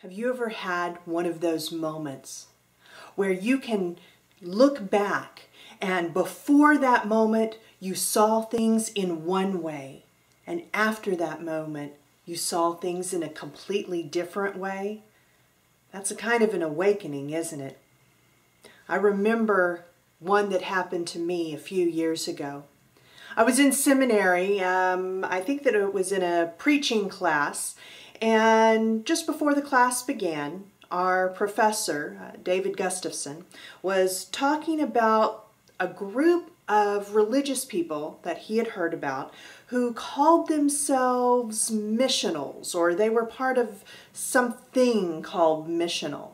Have you ever had one of those moments where you can look back and before that moment you saw things in one way, and after that moment you saw things in a completely different way? That's a kind of an awakening, isn't it? I remember one that happened to me a few years ago. I was in seminary. I think that it was in a preaching class, and just before the class began, our professor, David Gustafson, was talking about a group of religious people that he had heard about who called themselves missionals, or they were part of something called missional.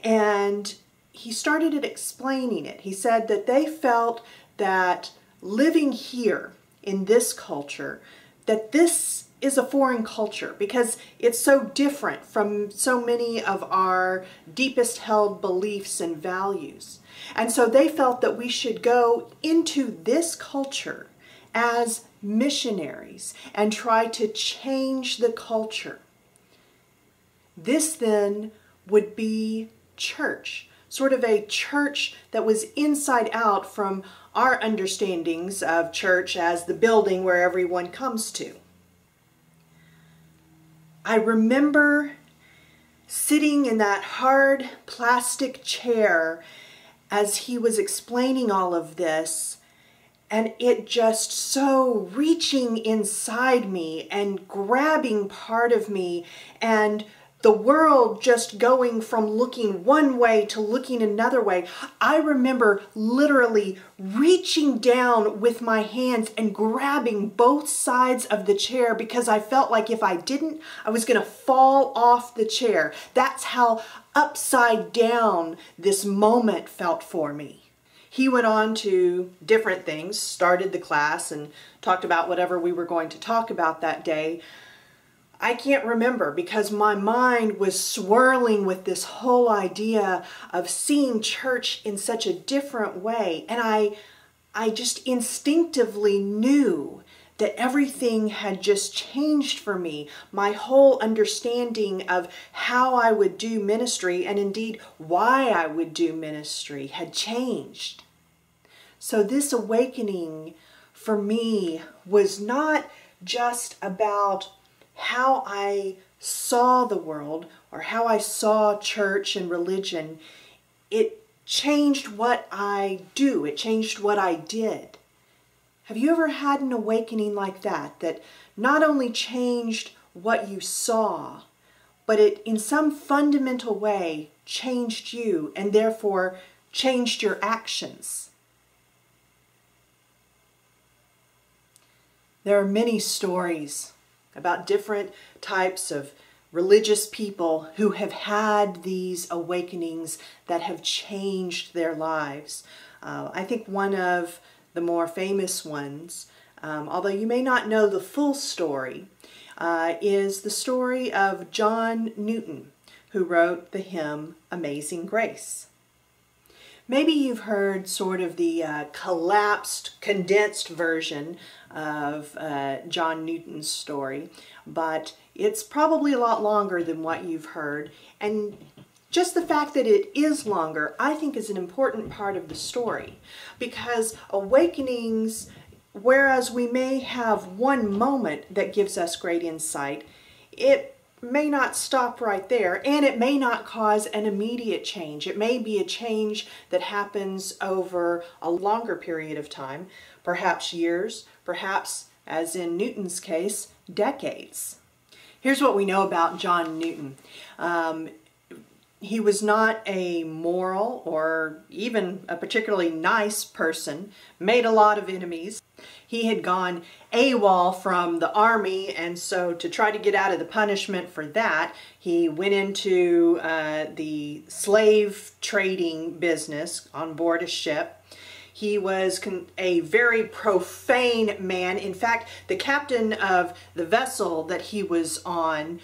And he started explaining it. He said that they felt that living here in this culture, that this is a foreign culture because it's so different from so many of our deepest held beliefs and values. And so they felt that we should go into this culture as missionaries and try to change the culture. This then would be church, sort of a church that was inside out from our understandings of church as the building where everyone comes to. I remember sitting in that hard plastic chair as he was explaining all of this, and it just so reaching inside me and grabbing part of me, and the world just going from looking one way to looking another way. I remember literally reaching down with my hands and grabbing both sides of the chair because I felt like if I didn't, I was going to fall off the chair. That's how upside down this moment felt for me. He went on to different things, started the class and talked about whatever we were going to talk about that day. I can't remember because my mind was swirling with this whole idea of seeing church in such a different way. And I just instinctively knew that everything had just changed for me. My whole understanding of how I would do ministry, and indeed why I would do ministry, had changed. So this awakening for me was not just about how I saw the world or how I saw church and religion. It changed what I do. It changed what I did. Have you ever had an awakening like that, that not only changed what you saw, but it in some fundamental way changed you and therefore changed your actions? There are many stories about different types of religious people who have had these awakenings that have changed their lives. I think one of the more famous ones, although you may not know the full story, is the story of John Newton, who wrote the hymn Amazing Grace. Maybe you've heard sort of the collapsed, condensed version of John Newton's story, but it's probably a lot longer than what you've heard. And just the fact that it is longer, I think, is an important part of the story, because awakenings, whereas we may have one moment that gives us great insight, it may not stop right there, and it may not cause an immediate change. It may be a change that happens over a longer period of time, perhaps years, perhaps, as in Newton's case, decades. Here's what we know about John Newton. He was not a moral or even a particularly nice person, made a lot of enemies. He had gone AWOL from the army, and so to try to get out of the punishment for that, he went into the slave trading business on board a ship. He was a very profane man. In fact, the captain of the vessel that he was on,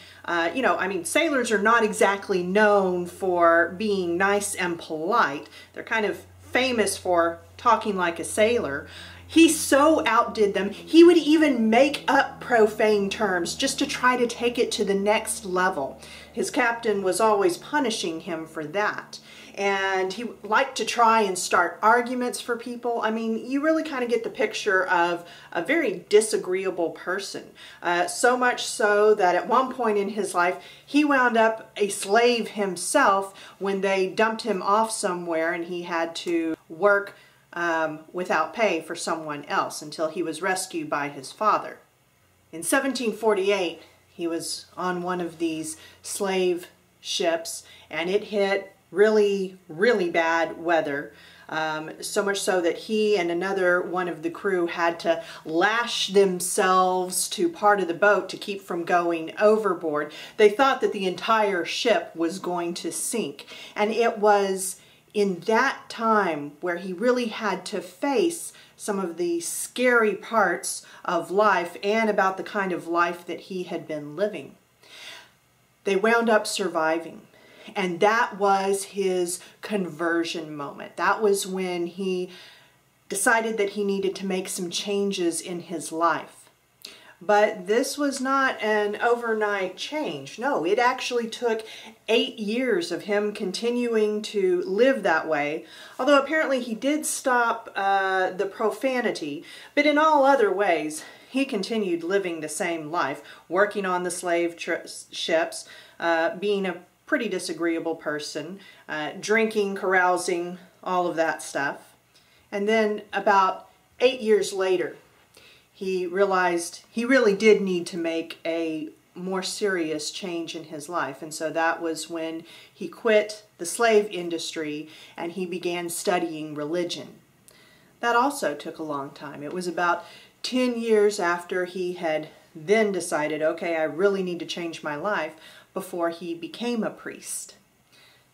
sailors are not exactly known for being nice and polite. They're kind of famous for talking like a sailor. He so outdid them. He would even make up profane terms just to try to take it to the next level. His captain was always punishing him for that. And he liked to try and start arguments for people. I mean, you really kind of get the picture of a very disagreeable person. So much so that at one point in his life, he wound up a slave himself when they dumped him off somewhere and he had to work without pay for someone else until he was rescued by his father. In 1748, he was on one of these slave ships and it hit really, really bad weather. So much so that he and another one of the crew had to lash themselves to part of the boat to keep from going overboard. They thought that the entire ship was going to sink. And it was in that time where he really had to face some of the scary parts of life and about the kind of life that he had been living. They wound up surviving. And that was his conversion moment. That was when he decided that he needed to make some changes in his life. But this was not an overnight change. No, it actually took 8 years of him continuing to live that way. Although apparently he did stop the profanity, but in all other ways, he continued living the same life, working on the slave ships, being a pretty disagreeable person, drinking, carousing, all of that stuff. And then about 8 years later, he realized he really did need to make a more serious change in his life. And so that was when he quit the slave industry and he began studying religion. That also took a long time. It was about 10 years after he had then decided, okay, I really need to change my life, before he became a priest.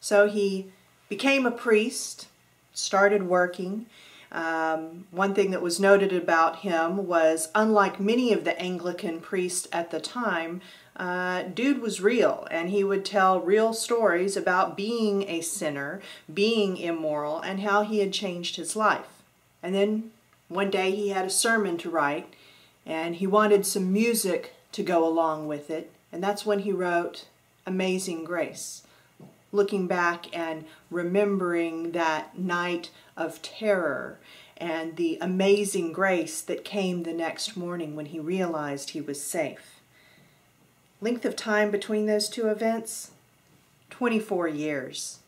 So he became a priest, started working. One thing that was noted about him was, unlike many of the Anglican priests at the time, dude was real, and he would tell real stories about being a sinner, being immoral, and how he had changed his life. And then one day he had a sermon to write, and he wanted some music to go along with it. And that's when he wrote Amazing Grace, looking back and remembering that night of terror and the amazing grace that came the next morning when he realized he was safe. Length of time between those two events? 24 years.